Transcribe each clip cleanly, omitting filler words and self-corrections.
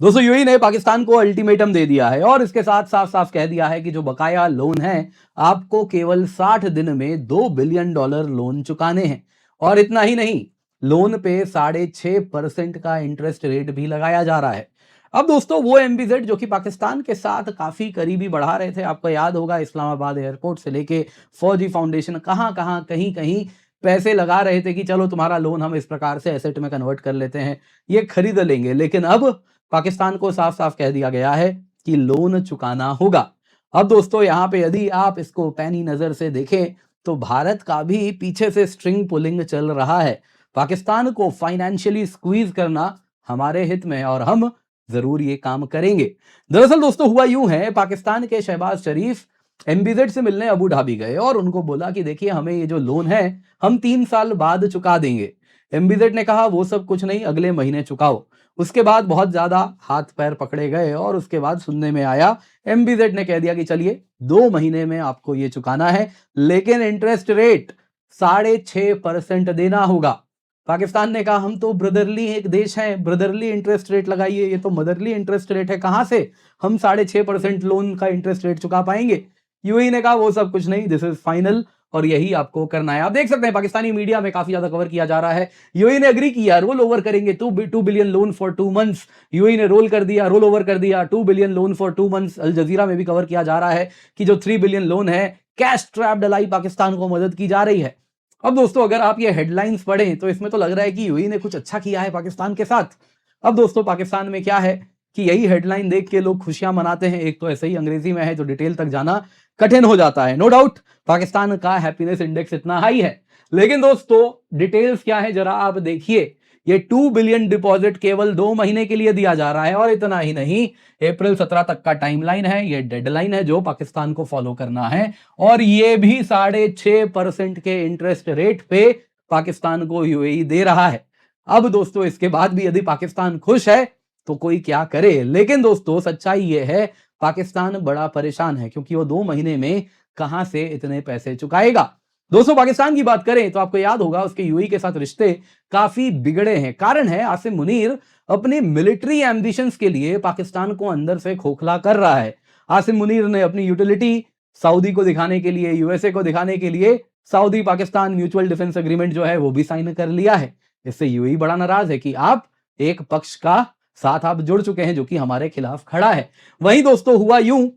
दोस्तों यूएई ने पाकिस्तान को अल्टीमेटम दे दिया है और इसके साथ साफ साफ कह दिया है कि जो बकाया लोन है आपको केवल 60 दिन में $2 बिलियन लोन चुकाने हैं। और इतना ही नहीं, लोन पे 6.5% का इंटरेस्ट रेट भी लगाया जा रहा है। अब दोस्तों वो एमबीजेड जो कि पाकिस्तान के साथ काफी करीबी बढ़ा रहे थे, आपको याद होगा इस्लामाबाद एयरपोर्ट से लेके फौजी फाउंडेशन कहां कहां कहीं कहीं पैसे लगा रहे थे कि चलो तुम्हारा लोन हम इस प्रकार से एसेट में कन्वर्ट कर लेते हैं, ये खरीद लेंगे। लेकिन अब पाकिस्तान को साफ साफ कह दिया गया है कि लोन चुकाना होगा। अब दोस्तों यहाँ पे यदि आप इसको पैनी नजर से देखें तो भारत का भी पीछे से स्ट्रिंग पुलिंग चल रहा है। पाकिस्तान को फाइनेंशियली स्क्वीज करना हमारे हित में और हम जरूर ये काम करेंगे। दरअसल दोस्तों हुआ यूं है, पाकिस्तान के शहबाज शरीफ एमबीजेड से मिलने अबू धाबी गए और उनको बोला कि देखिए हमें ये जो लोन है हम 3 साल बाद चुका देंगे। एमबीजेड ने कहा वो सब कुछ नहीं, अगले महीने चुकाओ। उसके बाद बहुत ज्यादा हाथ पैर पकड़े गए और उसके बाद सुनने में आया एमबीजेड ने कह दिया कि चलिए 2 महीने में आपको ये चुकाना है, लेकिन इंटरेस्ट रेट 6.5% देना होगा। पाकिस्तान ने कहा हम तो ब्रदरली एक देश है, ब्रदरली इंटरेस्ट रेट लगाइए, ये तो मदरली इंटरेस्ट रेट है, कहां से हम 6.5% लोन का इंटरेस्ट रेट चुका पाएंगे। यूएई ने कहा वो सब कुछ नहीं, दिस इज फाइनल और यही आपको करना है। आप देख सकते हैं पाकिस्तानी मीडिया में काफी ज्यादा कवर किया जा रहा है। यूएई ने एग्री किया, रोल ओवर करेंगे 2 billion loan for 2 months. UAE ने रोल ओवर कर दिया 2 बिलियन लोन फॉर 2 मंथ्स। अल जजीरा में भी कवर किया जा रहा है कि जो 3 बिलियन लोन है कैश ट्रैप डलाई पाकिस्तान को मदद की जा रही है। अब दोस्तों अगर आप ये हेडलाइंस पढ़ें तो इसमें तो लग रहा है कि यूएई ने कुछ अच्छा किया है पाकिस्तान के साथ। अब दोस्तों पाकिस्तान में क्या है कि यही हेडलाइन देख के लोग खुशियां मनाते हैं। एक तो ऐसे ही अंग्रेजी में है जो डिटेल तक जाना कठिन हो जाता है। नो डाउट पाकिस्तान का हैप्पीनेस इंडेक्स इतना हाई है, लेकिन दोस्तों डिटेल्स क्या है जरा आप देखिए। ये 2 बिलियन डिपॉजिट केवल 2 महीने के लिए दिया जा रहा है और इतना ही नहीं, अप्रैल 17 तक का टाइमलाइन है, ये डेडलाइन है जो पाकिस्तान को फॉलो करना है। और ये भी 6.5% के इंटरेस्ट रेट पे पाकिस्तान को यूएई दे रहा है। अब दोस्तों इसके बाद भी यदि पाकिस्तान खुश है तो कोई क्या करे, लेकिन दोस्तों सच्चाई ये है पाकिस्तान बड़ा परेशान है क्योंकि वो 2 महीने में कहां से इतने पैसे चुकाएगा। दोस्तों पाकिस्तान की बात करें तो आपको याद होगा उसके यूएई के साथ रिश्ते काफी बिगड़े हैं। कारण है आसिम मुनीर अपने मिलिट्री एम्बिशंस के लिए पाकिस्तान को अंदर से खोखला कर रहा है। आसिम मुनीर ने अपनी यूटिलिटी सऊदी को दिखाने के लिए, यूएसए को दिखाने के लिए Saudi Pakistan mutual defence agreement जो है वो भी साइन कर लिया है। इससे यूएई बड़ा नाराज है कि आप एक पक्ष का साथ आप जुड़ चुके हैं जो कि हमारे खिलाफ खड़ा है। वहीं दोस्तों हुआ यूं,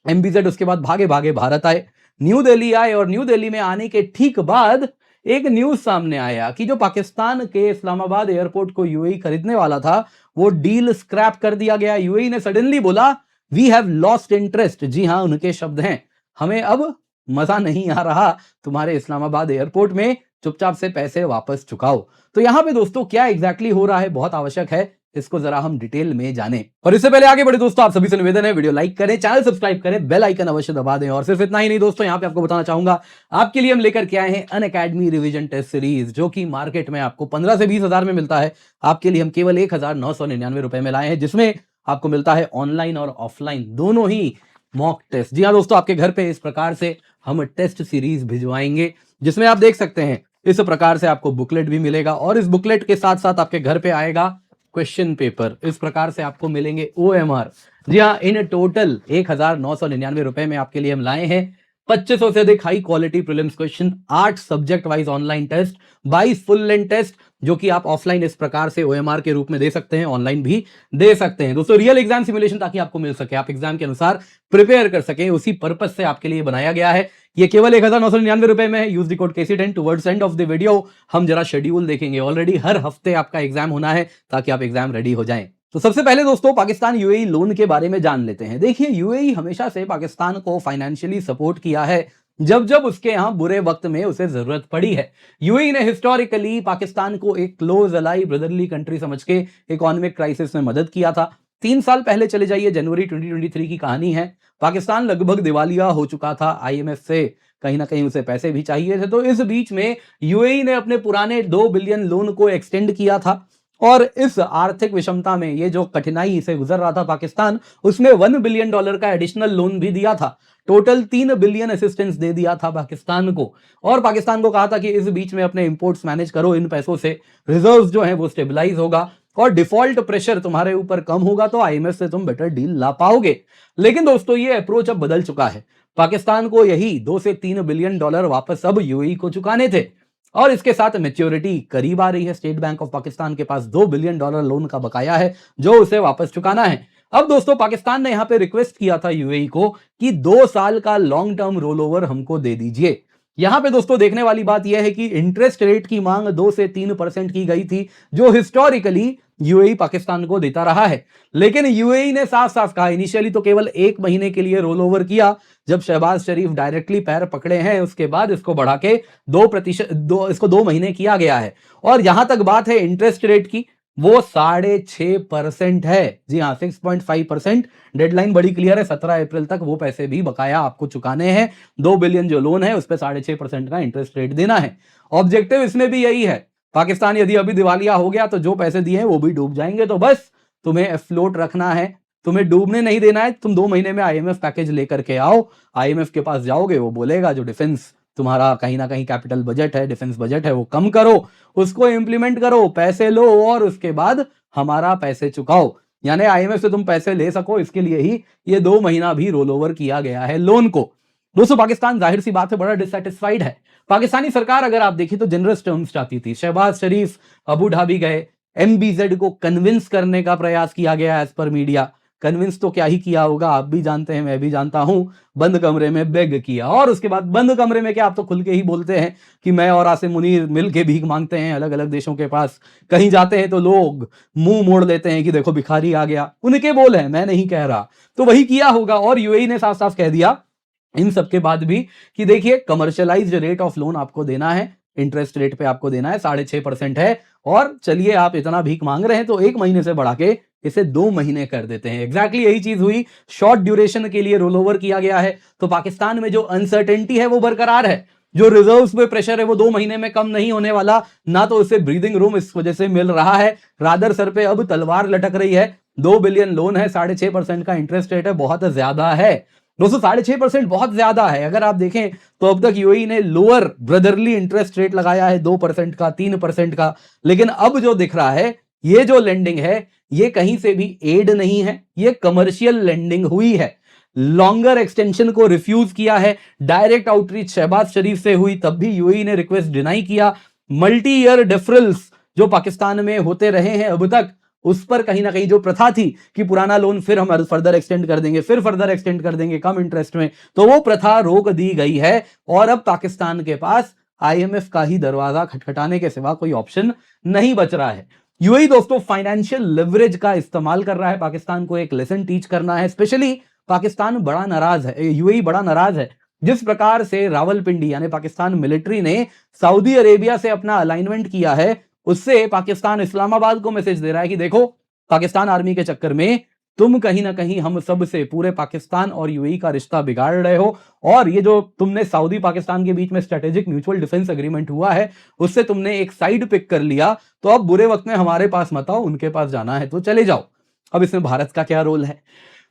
एमबीजेड उसके बाद भागे भागे भारत आए, न्यू दिल्ली आए और न्यू दिल्ली में आने के ठीक बाद एक न्यूज सामने आया कि जो पाकिस्तान के इस्लामाबाद एयरपोर्ट को यूएई खरीदने वाला था वो डील स्क्रैप कर दिया गया। यूएई ने सडनली बोला वी हैव लॉस्ट इंटरेस्ट। जी हां, उनके शब्द हैं, हमें अब मजा नहीं आ रहा तुम्हारे इस्लामाबाद एयरपोर्ट में, चुपचाप से पैसे वापस चुकाओ। तो यहां पे दोस्तों क्या एग्जैक्टली हो रहा है बहुत आवश्यक है इसको जरा हम डिटेल में जाने। और इससे पहले आगे बढ़े दोस्तों आप सभी से निवेदन है वीडियो लाइक करें, चैनल सब्सक्राइब करें, बेल आइकन अवश्य दबा दें। और सिर्फ इतना ही नहीं दोस्तों, यहां पे आपको बताना चाहूंगा आपके लिए हम लेकर के आए हैं अनअकैडमी रिवीजन टेस्ट सीरीज, जो कि मार्केट में आपको 15 से 20 हजार में मिलता है। आपके लिए हम केवल 1999 रुपए में लाए हैं, जिसमें आपको मिलता है ऑनलाइन और ऑफलाइन दोनों ही मॉक टेस्ट। जी हाँ दोस्तों, आपके घर पे इस प्रकार से हम टेस्ट सीरीज भिजवाएंगे जिसमें आप देख सकते हैं इस प्रकार से आपको बुकलेट भी मिलेगा और इस बुकलेट के साथ साथ आपके घर पे आएगा क्वेश्चन पेपर। इस प्रकार से आपको मिलेंगे ओएमआर। जी हाँ, इन टोटल 1999 रुपए में आपके लिए हम लाए हैं 2500 से अधिक high quality prelims question, 8 subject wise online test, 22 full length test जो कि आप ऑफलाइन इस प्रकार से ओएमआर के रूप में दे सकते हैं, ऑनलाइन भी दे सकते हैं। दोस्तों रियल एग्जाम सिमुलेशन ताकि आपको मिल सके, आप एग्जाम के अनुसार प्रिपेयर कर सके, उसी पर्पज से आपके लिए बनाया गया है। ये केवल 1999 रुपए में है। Use the code KC10 towards end of the video हम जरा शेड्यूल देखेंगे। ऑलरेडी हर हफ्ते आपका एग्जाम होना है ताकि आप एग्जाम रेडी हो जाएं। तो सबसे पहले दोस्तों पाकिस्तान यूएई लोन के बारे में जान लेते हैं। देखिए यूएई हमेशा से पाकिस्तान को फाइनेंशियली सपोर्ट किया है जब जब उसके यहां बुरे वक्त में उसे जरूरत पड़ी है। यूएई ने हिस्टोरिकली पाकिस्तान को एक क्लोज अलाई ब्रदरली कंट्री समझ के इकोनॉमिक क्राइसिस में मदद किया था। 3 साल पहले चले जाइए, जनवरी 2023 की कहानी है। पाकिस्तान लगभग दिवालिया हो चुका था, आईएमएफ से कहीं ना कहीं उसे पैसे भी चाहिए थे। तो इस बीच में यूएई ने अपने पुराने 2 बिलियन लोन को एक्सटेंड किया था और इस आर्थिक विषमता में ये जो कठिनाई से गुजर रहा था पाकिस्तान, उसमें $1 बिलियन का एडिशनल लोन भी दिया था। टोटल 3 बिलियन असिस्टेंस दे दिया था पाकिस्तान को और पाकिस्तान को कहा था कि इस बीच में अपने इंपोर्ट्स मैनेज करो, इन पैसों से रिजर्व्स जो हैं वो स्टेबलाइज होगा। और डिफॉल्ट प्रेशर तुम्हारे ऊपर कम होगा तो आईएमएफ से तुम बेटर डील ला पाओगे। लेकिन दोस्तों ये अप्रोच अब बदल चुका है। पाकिस्तान को यही 2 से 3 बिलियन डॉलर वापस अब यूएई को चुकाने थे और इसके साथ मैच्योरिटी करीब आ रही है। स्टेट बैंक ऑफ पाकिस्तान के पास 2 बिलियन डॉलर लोन का बकाया है जो उसे वापस चुकाना है। अब दोस्तों पाकिस्तान ने यहां पे रिक्वेस्ट किया था यूएई को कि 2 साल का लॉन्ग टर्म रोल ओवर हमको दे दीजिए। यहां पे दोस्तों देखने वाली बात यह है कि इंटरेस्ट रेट की मांग 2 से 3% की गई थी जो हिस्टोरिकली यूएई पाकिस्तान को देता रहा है। लेकिन यूएई ने साफ साफ कहा, इनिशियली तो केवल 1 महीने के लिए रोल ओवर किया जब शहबाज शरीफ डायरेक्टली पैर पकड़े हैं, उसके बाद इसको बढ़ा के 2%, इसको 2 महीने किया गया है। और यहां तक बात है इंटरेस्ट रेट की, वो 6.5% है। जी हाँ, 6.5%। डेडलाइन बड़ी क्लियर है, 17 अप्रैल तक वो पैसे भी बकाया आपको चुकाने हैं। 2 बिलियन जो लोन है उस पर 6.5% का इंटरेस्ट रेट देना है। ऑब्जेक्टिव इसमें भी यही है, पाकिस्तान यदि अभी दिवालिया हो गया तो जो पैसे दिए हैं वो भी डूब जाएंगे। तो बस तुम्हें अफ्लोट रखना है, तुम्हें डूबने नहीं देना है। तुम 2 महीने में आईएमएफ पैकेज लेकर के आओ, आईएमएफ के पास जाओगे, वो बोलेगा जो डिफेंस तुम्हारा कहीं ना कहीं कैपिटल बजट है, डिफेंस बजट है, वो कम करो, उसको इंप्लीमेंट करो, पैसे लो और उसके बाद हमारा पैसे चुकाओ। यानी आईएमएफ से तुम पैसे ले सको, इसके लिए ही ये 2 महीना भी रोल ओवर किया गया है लोन को। दोस्तों पाकिस्तान जाहिर सी बात है बड़ा डिससेटिस्फाइड है। पाकिस्तानी सरकार अगर आप देखिए तो जनरस टर्म्स चाहती थी। शहबाज शरीफ अबू धाबी गए, एमबीजेड को कन्विंस करने का प्रयास किया गया एज पर मीडिया। कन्विंस तो क्या ही किया होगा, आप भी जानते हैं, मैं भी जानता हूं, बंद कमरे में बेग किया। और उसके बाद बंद कमरे में क्या, आप तो खुल के ही बोलते हैं कि मैं और आसिम मुनीर मिल के भीख मांगते हैं अलग अलग देशों के पास। कहीं जाते हैं तो लोग मुंह मोड़ लेते हैं कि देखो भिखारी आ गया, उनके बोल हैं, मैं नहीं कह रहा। तो वही किया होगा। और यूएई ने साफ साफ कह दिया इन सबके बाद भी कि देखिए कमर्शियलाइज्ड रेट ऑफ लोन आपको देना है, इंटरेस्ट रेट पे आपको देना है 6.5% है। और चलिए आप इतना भीख मांग रहे हैं तो 1 महीने से बढ़ा के इसे 2 महीने कर देते हैं। एग्जैक्टली यही चीज हुई, शॉर्ट ड्यूरेशन के लिए रोल ओवर किया गया है। तो पाकिस्तान में जो अनसर्टेनिटी है वो बरकरार है, जो रिजर्व्स पे प्रेशर है वो 2 महीने में कम नहीं होने वाला। ना तो उसे ब्रीदिंग रूम इस वजह से मिल रहा है, रादर सर पे अब तलवार लटक रही है। 2 बिलियन लोन है, 6.5% का इंटरेस्ट रेट है, बहुत ज्यादा है दोस्तों। 6.5% बहुत ज्यादा है। अगर आप देखें तो अब तक यूएई ने लोअर ब्रदरली इंटरेस्ट रेट लगाया है 2% का, 3% का। लेकिन अब जो दिख रहा है, ये जो लेंडिंग है ये कहीं से भी एड नहीं है, ये कमर्शियल लेंडिंग हुई है। लॉन्गर एक्सटेंशन को रिफ्यूज किया है। डायरेक्ट आउटरीच शहबाज शरीफ से हुई, तब भी यूएई ने रिक्वेस्ट डिनाई किया। मल्टी ईयर डिफरल्स जो पाकिस्तान में होते रहे हैं अब तक, उस पर कहीं ना कहीं जो प्रथा थी कि पुराना लोन फिर हम फर्दर एक्सटेंड कर देंगे, फिर फर्दर एक्सटेंड कर देंगे कम इंटरेस्ट में, तो वो प्रथा रोक दी गई है। और अब पाकिस्तान के पास आईएमएफ का ही दरवाजा खटखटाने के सिवा कोई ऑप्शन नहीं बच रहा है। यूएई दोस्तों फाइनेंशियल लेवरेज का इस्तेमाल कर रहा है, पाकिस्तान को एक लेसन टीच करना है। स्पेशली पाकिस्तान बड़ा नाराज है, यूएई बड़ा नाराज है जिस प्रकार से रावलपिंडी यानी पाकिस्तान मिलिट्री ने सऊदी अरेबिया से अपना अलाइनमेंट किया है। उससे पाकिस्तान इस्लामाबाद को मैसेज दे रहा है कि देखो पाकिस्तान आर्मी के चक्कर में तुम कहीं ना कहीं हम सब से, पूरे पाकिस्तान और यूएई का रिश्ता बिगाड़ रहे हो। और ये जो तुमने सऊदी पाकिस्तान के बीच में स्ट्रेटेजिक म्यूचुअल डिफेंस एग्रीमेंट हुआ है, उससे तुमने एक साइड पिक कर लिया, तो अब बुरे वक्त में हमारे पास मत आओ, उनके पास जाना है तो चले जाओ। अब इसमें भारत का क्या रोल है?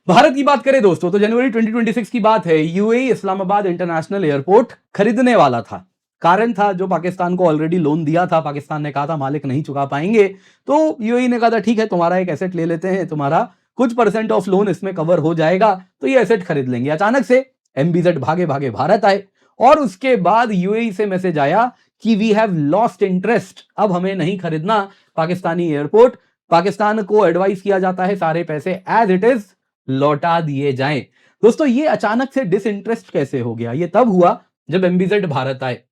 भारत की बात करें दोस्तों तो जनवरी 2026 की बात है, यूएई इस्लामाबाद इंटरनेशनल एयरपोर्ट खरीदने वाला था। कारण था जो पाकिस्तान को ऑलरेडी लोन दिया था, पाकिस्तान ने कहा था मालिक नहीं चुका पाएंगे, तो यूएई ने कहा था ठीक है तुम्हारा एक एसेट ले लेते हैं, तुम्हारा कुछ % ऑफ लोन इसमें कवर हो जाएगा, तो ये एसेट खरीद लेंगे। अचानक से एमबीजेड भागे भागे भारत आए और उसके बाद यूएई से मैसेज आया कि वी हैव लॉस्ट इंटरेस्ट, अब हमें नहीं खरीदना पाकिस्तानी एयरपोर्ट। पाकिस्तान को एडवाइस किया जाता है सारे पैसे एज इट इज लौटा दिए जाएं। दोस्तों ये अचानक से डिसइंटरेस्ट कैसे हो गया? ये तब हुआ जब एमबीजेड भारत आए।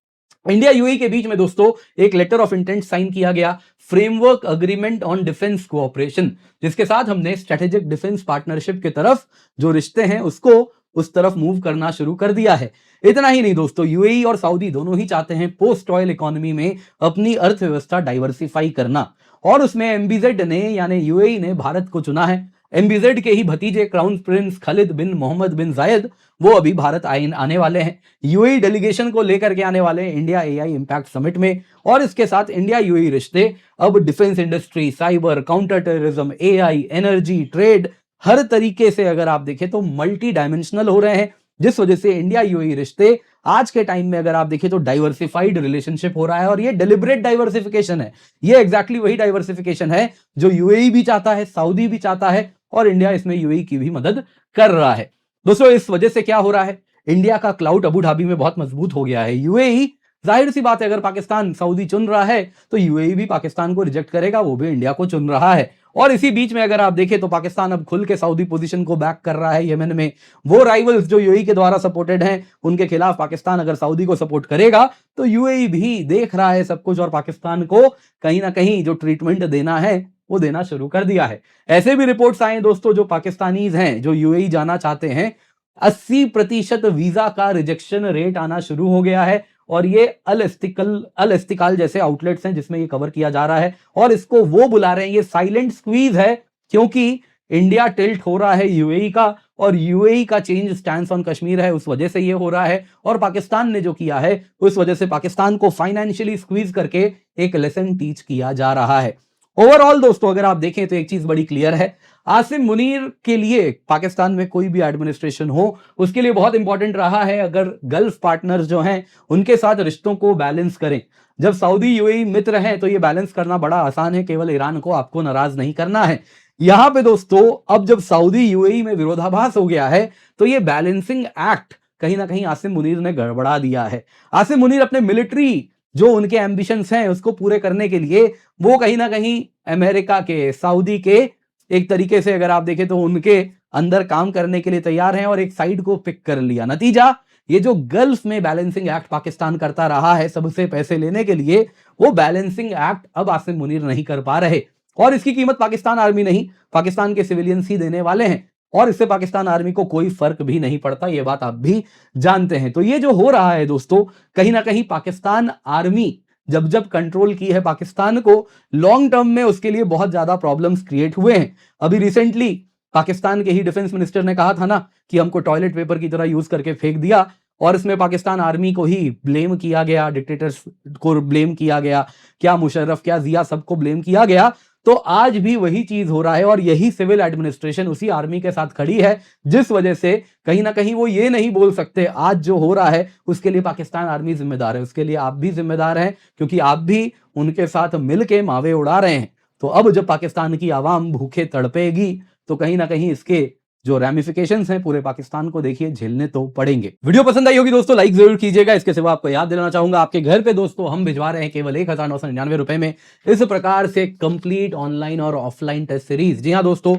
इंडिया यूएई के बीच में दोस्तों एक लेटर ऑफ इंटेंट साइन किया गया, framework agreement on defence cooperation, जिसके साथ हमने स्ट्रेटेजिक डिफेंस पार्टनरशिप की तरफ जो रिश्ते हैं उसको उस तरफ मूव करना शुरू कर दिया है। इतना ही नहीं दोस्तों, यूएई और सऊदी दोनों ही चाहते हैं पोस्ट ऑयल इकोनॉमी में अपनी अर्थव्यवस्था डाइवर्सिफाई करना, और उसमें एमबीजेड ने यानी यूएई ने भारत को चुना है। एमबीजेड के ही भतीजे क्राउन प्रिंस खालिद बिन मोहम्मद बिन जायद वो अभी भारत आने वाले हैं, यूएई डेलीगेशन को लेकर के आने वाले हैं इंडिया एआई इंपैक्ट समिट में। और इसके साथ इंडिया यूएई रिश्ते अब defence industry, cyber, counter terrorism, AI, energy, trade, हर तरीके से अगर आप देखें तो मल्टी डायमेंशनल हो रहे हैं। जिस वजह से इंडिया यूएई रिश्ते आज के टाइम में अगर आप देखिए तो डाइवर्सिफाइड रिलेशनशिप हो रहा है, और ये डिलिबरेट डाइवर्सिफिकेशन है। ये एग्जैक्टली वही डाइवर्सिफिकेशन है जो यूएई भी चाहता है, सऊदी भी चाहता है, और इंडिया इसमें यूएई की भी मदद कर रहा है। दोस्तों इस वजह से क्या हो रहा है, इंडिया का क्लाउड अबू धाबी में बहुत मजबूत हो गया है। यूएई, जाहिर सी बात है, अगर पाकिस्तान सऊदी चुन रहा है तो यूएई भी पाकिस्तान को रिजेक्ट करेगा, वो भी इंडिया को चुन रहा है। और इसी बीच में अगर आप देखें तो पाकिस्तान अब खुल के सऊदी पोजीशन को बैक कर रहा है यमन में। वो राइवल्स जो यूएई के द्वारा सपोर्टेड हैं, उनके खिलाफ पाकिस्तान अगर सऊदी को सपोर्ट करेगा तो यूएई भी देख रहा है सब कुछ, और पाकिस्तान को कहीं ना कहीं जो ट्रीटमेंट देना है वो देना शुरू कर दिया है। ऐसे भी रिपोर्ट्स आए दोस्तों, जो पाकिस्तानीज हैं जो यूएई जाना चाहते हैं, 80% वीजा का रिजेक्शन रेट आना शुरू हो गया है। और ये अल इस्तिकाल जैसे आउटलेट्स हैं जिसमें ये कवर किया जा रहा है, और इसको वो बुला रहे हैं, ये साइलेंट स्क्वीज है, क्योंकि इंडिया टिल्ट हो रहा है यूएई का, और यूएई का चेंज स्टैंस ऑन कश्मीर है, उस वजह से ये हो रहा है। और पाकिस्तान ने जो किया है उस वजह से पाकिस्तान को फाइनेंशियली स्क्वीज करके एक लेसन टीच किया जा रहा है। ओवरऑल दोस्तों अगर आप देखें तो एक चीज बड़ी क्लियर है, आसिम मुनीर के लिए पाकिस्तान में कोई भी एडमिनिस्ट्रेशन हो उसके लिए बहुत इंपॉर्टेंट रहा है अगर गल्फ पार्टनर्स जो हैं उनके साथ रिश्तों को बैलेंस करें। जब सऊदी यूएई मित्र हैं तो ये बैलेंस करना बड़ा आसान है, केवल ईरान को आपको नाराज नहीं करना है। यहां पे दोस्तों अब जब सऊदी यूएई में विरोधाभास हो गया है तो ये बैलेंसिंग एक्ट कहीं ना कहीं आसिम मुनीर ने गड़बड़ा दिया है। आसिम मुनीर अपने मिलिट्री जो उनके एम्बिशंस हैं उसको पूरे करने के लिए वो कहीं ना कहीं अमेरिका के, सऊदी के एक तरीके से अगर आप देखें तो उनके अंदर काम करने के लिए तैयार हैं, और एक साइड को पिक कर लिया। नतीजा ये जो गल्फ में बैलेंसिंग एक्ट पाकिस्तान करता रहा है सबसे पैसे लेने के लिए, वो बैलेंसिंग एक्ट अब आसिम मुनीर नहीं कर पा रहे, और इसकी कीमत पाकिस्तान आर्मी नहीं, पाकिस्तान के सिविलियंस ही देने वाले हैं, और इससे पाकिस्तान आर्मी को कोई फर्क भी नहीं पड़ता, ये बात आप भी जानते हैं। तो ये जो हो रहा है दोस्तों, कहीं ना कहीं पाकिस्तान आर्मी जब कंट्रोल की है पाकिस्तान को, लॉन्ग टर्म में उसके लिए बहुत ज्यादा प्रॉब्लम्स क्रिएट हुए हैं। अभी रिसेंटली पाकिस्तान के ही डिफेंस मिनिस्टर ने कहा था ना कि हमको टॉयलेट पेपर की तरह यूज करके फेंक दिया, और इसमें पाकिस्तान आर्मी को ही ब्लेम किया गया, डिक्टेटर्स को ब्लेम किया गया, क्या मुशर्रफ क्या जिया सबको ब्लेम किया गया। तो आज भी वही चीज हो रहा है, और यही सिविल एडमिनिस्ट्रेशन उसी आर्मी के साथ खड़ी है, जिस वजह से कहीं ना कहीं वो ये नहीं बोल सकते आज जो हो रहा है उसके लिए पाकिस्तान आर्मी जिम्मेदार है, उसके लिए आप भी जिम्मेदार हैं, क्योंकि आप भी उनके साथ मिलके मावे उड़ा रहे हैं। तो अब जब पाकिस्तान की आवाम भूखे तड़पेगी तो कहीं ना कहीं इसके जो रैमिफिकेशंस हैं पूरे पाकिस्तान को देखिए झेलने तो पड़ेंगे। वीडियो पसंद आई होगी दोस्तों लाइक जरूर कीजिएगा। इसके सिवा आपको याद दिलाना चाहूंगा आपके घर पे दोस्तों हम भिजवा रहे हैं केवल 1999 रुपए में इस प्रकार से कंप्लीट ऑनलाइन और ऑफलाइन टेस्ट सीरीज। जी हाँ दोस्तों,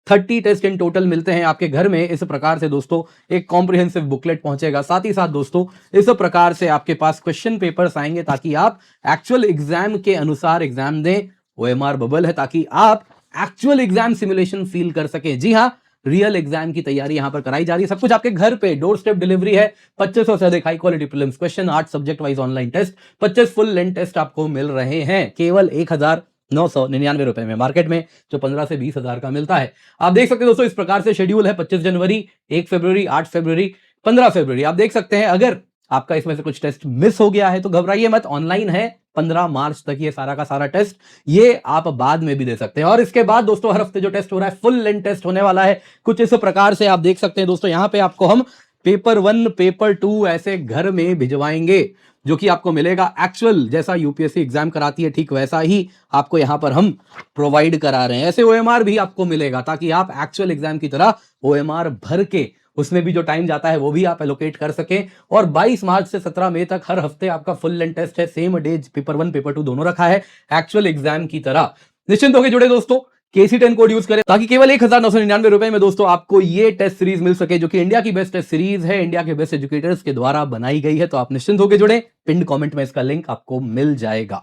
30 टेस्ट इन टोटल मिलते हैं आपके घर में। इस प्रकार से दोस्तों एक कॉम्प्रिहेंसिव बुकलेट पहुंचेगा, साथ ही साथ दोस्तों इस प्रकार से आपके पास क्वेश्चन पेपर्स आएंगे ताकि आप एक्चुअल एग्जाम के अनुसार एग्जाम दें। OMR बबल है ताकि आप एक्चुअल एग्जाम सिमुलेशन फील कर सके। जी हाँ, रियल एग्जाम की तैयारी यहां पर कराई जा रही है, सब कुछ आपके घर पे डोर स्टेप डिलीवरी है। 2500 से अधिक high quality prelims question, 8 subject wise online test, 25 full length test आपको मिल रहे हैं केवल 1999 रुपए में, मार्केट में जो 15 से 20 हजार का मिलता है। आप देख सकते हैं दोस्तों इस प्रकार से शेड्यूल है 25 जनवरी, 1 फरवरी, 8 फरवरी, 15 फरवरी। आप देख सकते हैं अगर आपका इसमें से कुछ टेस्ट मिस हो गया है तो घबराइए मत, ऑनलाइन है 15 मार्च तक ये सारा का सारा टेस्ट, ये आप बाद में भी दे सकते हैं। और इसके बाद दोस्तों हर हफ्ते जो टेस्ट हो रहा है फुल लेंथ टेस्ट होने वाला है कुछ इस प्रकार से। आप देख सकते हैं दोस्तों यहां पे आपको हम पेपर 1 पेपर 2 ऐसे घर में भिजवाएंगे, जो कि आपको मिलेगा एक्चुअल जैसा यूपीएससी एग्जाम कराती है ठीक वैसा ही आपको यहां पर हम प्रोवाइड करा रहे हैं। ऐसे OMR भी आपको मिलेगा ताकि आप एक्चुअल एग्जाम की तरह OMR भर के उसमें भी जो टाइम जाता है वो भी आप एलोकेट कर सकें। और 22 मार्च से 17 मई तक हर हफ्ते आपका फुल लेंथ टेस्ट है, सेम डे पेपर 1 पेपर 2 दोनों रखा है एक्चुअल एग्जाम की तरह। निश्चिंत होकर जुड़े दोस्तों, KC10 कोड यूज करें ताकि केवल 1999 रुपए में दोस्तों आपको ये टेस्ट सीरीज मिल सके, जो कि इंडिया की बेस्ट टेस्ट सीरीज है, इंडिया के बेस्ट एजुकेटर्स के द्वारा बनाई गई है। तो आप निश्चिंत होकर जुड़े, पिन कमेंट में इसका लिंक आपको मिल जाएगा।